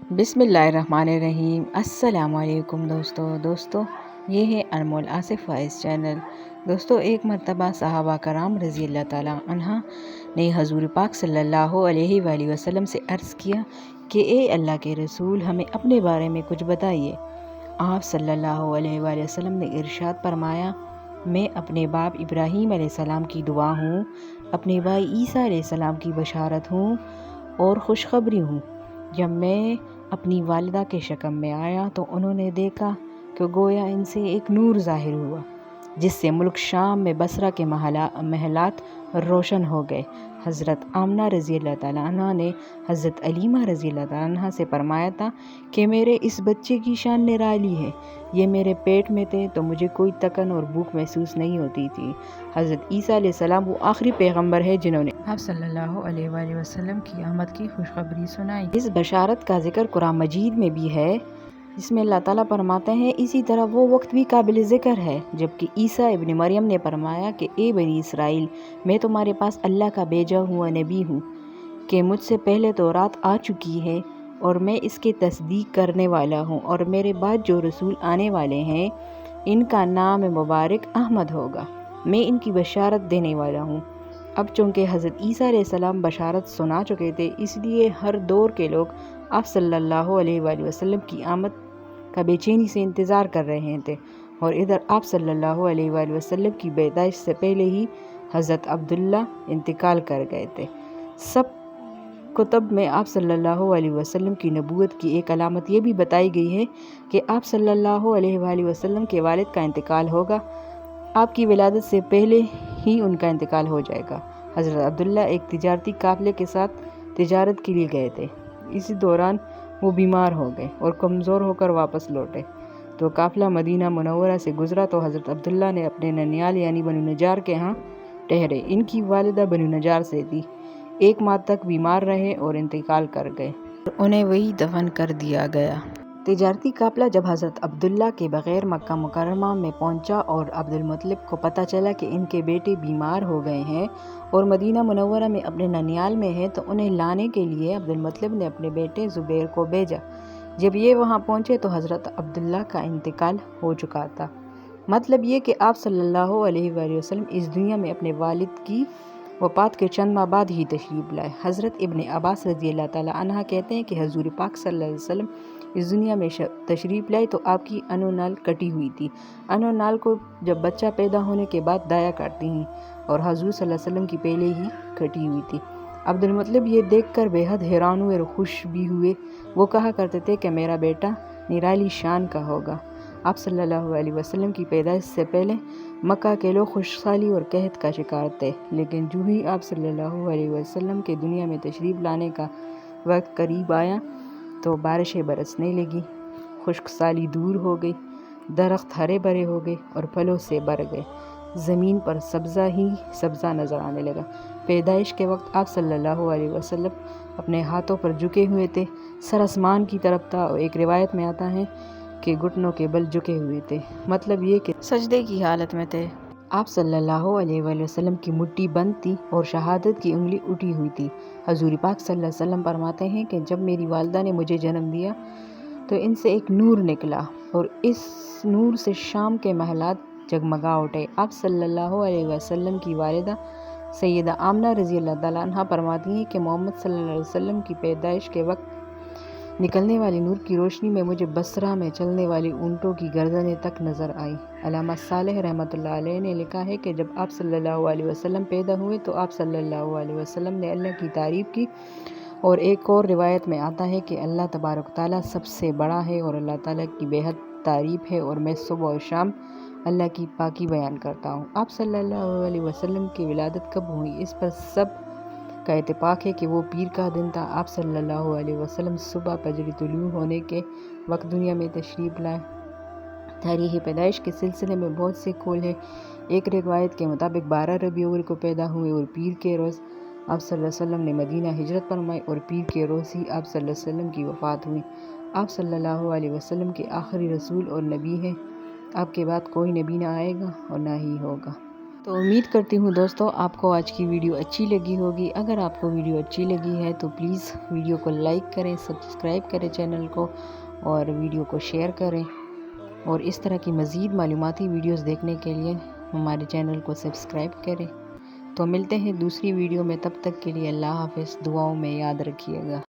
बिस्मिल्लाहिर्रहमानिर्रहीम। अस्सलाम वालेकुम दोस्तों ये है अनमोल आसिफ वाइस चैनल। दोस्तों, एक मरतबा सहाबा कराम रज़ी अल्लाह ताला अन्हा ने हजूर पाक सल्लल्लाहु अलैहि वसल्लम से अर्ज़ किया कि ए अल्लाह के रसूल, हमें अपने बारे में कुछ बताइए। आप सल्लल्लाहु अलैहि वसल्लम ने इरशाद फरमाया, मैं अपने बाप इब्राहीम अलैहिस्सलाम की दुआ हूँ, अपने भाई ईसा अलैहिस्सलाम की बशारत हूँ और खुशखबरी हूँ। जब मैं अपनी वालिदा के शकम में आया तो उन्होंने देखा कि गोया इनसे एक नूर ज़ाहिर हुआ, जिससे मुल्क शाम में बसरा के महलात रोशन हो गए। हज़रत आमना रज़ी अल्लाह ताला अन्हा ने हज़रत अलीमा रज़ी अल्लाह ताला अन्हा से फरमाया था कि मेरे इस बच्चे की शान निराली है। ये मेरे पेट में थे तो मुझे कोई तकन और भूख महसूस नहीं होती थी। हज़रत ईसा अलैहिस्सलाम वो आखिरी पैगंबर है जिन्होंने आप सल्लल्लाहु अलैहि वसल्लम की आमद की खुशखबरी सुनाई। इस बशारत का जिक्र कुरान मजीद में भी है, जिसमें अल्लाह ताला फरमाते हैं, इसी तरह वो वक्त भी काबिल ज़िक्र है जबकि ईसा इब्न मरियम ने फरमाया कि ए बनी इसराइल, मैं तुम्हारे पास अल्लाह का भेजा हुआ नबी हूँ कि मुझसे पहले तौरात आ चुकी है और मैं इसके तस्दीक करने वाला हूँ, और मेरे बाद जो रसूल आने वाले हैं इनका नाम मुबारक अहमद होगा। मैं इनकी बशारत देने वाला हूँ। अब चूँकि हज़रत ईसा अलैहिस्सलाम बशारत सुना चुके थे, इसलिए हर दौर के लोग आप सल्लल्लाहु अलैहि वसल्लम की आमद का बेचैनी से इंतज़ार कर रहे थे। और इधर आप सल्लल्लाहु अलैहि वसल्लम की पैदाइश से पहले ही हज़रत अब्दुल्ला इंतकाल कर गए थे। सब कुतुब में आप सल्लल्लाहु अलैहि वसल्लम की नबूवत की एक अलामत ये भी बताई गई है कि आप सल्लल्लाहु अलैहि वसल्लम के वालिद का इंतकाल होगा। आपकी विलादत से पहले ही उनका इंतकाल हो जाएगा। हज़रत अब्दुल्ला एक तिजारती काफ़िले के साथ तिजारत के लिए गए थे। इसी दौरान वो बीमार हो गए और कमज़ोर होकर वापस लौटे तो काफ़िला मदीना मुनव्वरा से गुज़रा तो हज़रत अब्दुल्ला ने अपने ननियाल यानी बनु नजार के यहाँ ठहरे। इनकी वालिदा बनु नजार से थी। 1 माह तक बीमार रहे और इंतकाल कर गए। उन्हें वही दफन कर दिया गया। तिजारती काफ़िला जब हज़रत अब्दुल्ला के बग़ैर मक्का मुकर्रमा में पहुंचा और अब्दुल मुत्तलिब को पता चला कि इनके बेटे बीमार हो गए हैं और मदीना मुनव्वरा में अपने ननियाल में हैं, तो उन्हें लाने के लिए अब्दुल मुत्तलिब ने अपने बेटे ज़ुबैर को भेजा। जब ये वहां पहुंचे तो हज़रत अब्दुल्ला का इंतकाल हो चुका था। मतलब ये कि आप सल्लल्लाहु अलैहि वसल्लम इस दुनिया में अपने वालिद की वफ़ात के चंद माह बाद ही तशरीफ़ लाए। हज़रत इब्न अब्बास रज़ी अल्लाह ताला अन्हा कहते हैं कि हज़ूर पाक सल्लल्लाहु अलैहि वसल्लम इस दुनिया में तशरीफ़ लाए तो आपकी अनुनाल कटी हुई थी। अनुनाल को जब बच्चा पैदा होने के बाद दाया काटती हैं और हज़ूर सल्लल्लाहु अलैहि वसल्लम की पहले ही कटी हुई थी। अब्दुल मुत्तलिब ये देखकर बेहद हैरान हुए और खुश भी हुए। वो कहा करते थे कि मेरा बेटा निराली शान का होगा। आप सल्लल्लाहु अलैहि वसल्लम की पैदाइश से पहले मक्का के लोग खुशहाली और कहत का शिकार थे, लेकिन जो ही आप सल्लल्लाहु अलैहि वसल्लम के दुनिया में तशरीफ़ लाने का वक्त करीब आया तो बारिशें बरसने लगी, खुशहाली दूर हो गई, दरख्त हरे भरे हो गए और फलों से भर गए। ज़मीन पर सब्ज़ा ही सब्ज़ा नज़र आने लगा। पैदाइश के वक्त आप सल्लल्लाहु अलैहि वसल्लम अपने हाथों पर झुके हुए थे, सर आसमान की तरफ था और एक रिवायत में आता है कि घुटनों के बल झुके हुए थे, मतलब ये कि सजदे की हालत में थे। आप सल्लल्लाहु अलैहि वसल्लम की मुट्ठी बंद थी और शहादत की उंगली उठी हुई थी। हजूर पाक सल्लल्लाहु अलैहि वसल्लम फरमाते हैं कि जब मेरी वालिदा ने मुझे जन्म दिया तो इनसे एक नूर निकला और इस नूर से शाम के महलात जगमगा उठे। आप सल्लल्लाहु अलैहि वसल्लम की वालिदा सैयदा आमना रज़ी अल्लाह ताला अन्हा फरमाती हैं कि मोहम्मद सल्लल्लाहु अलैहि वसल्लम की पैदाइश के वक्त निकलने वाली नूर की रोशनी में मुझे बसरा में चलने वाली ऊँटों की गर्दनें तक नज़र आई। अल्लामा सालेह रहमतुल्लाह अलैह ने लिखा है कि जब आप सल्लल्लाहु अलैहि वसल्लम पैदा हुए तो आप सल्लल्लाहु अलैहि वसल्लम ने अल्लाह की तारीफ़ की, और एक और रिवायत में आता है कि अल्लाह तबारक ताला सबसे बड़ा है और अल्लाह ताला की बेहद तारीफ़ है और मैं सुबह और शाम अल्लाह की पाकी बयान करता हूँ। आप सल्लल्लाहु अलैहि वसल्लम की विलादत कब हुई, इस पर सब का इत्तेफाक है कि वो पीर का दिन था। आप सल्लल्लाहु अलैहि वसल्लम सुबह फजर तुलू होने के वक्त दुनिया में तशरीफ़ लाए। तारीख़ पैदाइश के सिलसिले में बहुत से कौल है। एक रिवायत के मुताबिक 12 रबीउल अव्वल को पैदा हुए और पीर के रोज़ आप सल्लल्लाहु अलैहि वसल्लम ने मदीना हिजरत फरमाई और पीर के रोज़ ही आप सल्लल्लाहु अलैहि वसल्लम की वफ़ात हुई। आप सल्लल्लाहु अलैहि वसल्लम के आखिरी रसूल और नबी हैं। आपके बाद कोई नबी ना आएगा और ना ही होगा। تو امید کرتی ہوں دوستو آپ کو آج کی ویڈیو اچھی لگی ہوگی۔ اگر آپ کو ویڈیو اچھی لگی ہے تو پلیز ویڈیو کو لائک کریں، سبسکرائب کریں چینل کو، اور ویڈیو کو شیئر کریں، اور اس طرح کی مزید معلوماتی ویڈیوز دیکھنے کے لیے ہمارے چینل کو سبسکرائب کریں۔ تو ملتے ہیں دوسری ویڈیو میں، تب تک کے لیے اللہ حافظ، دعاؤں میں یاد رکھیے گا۔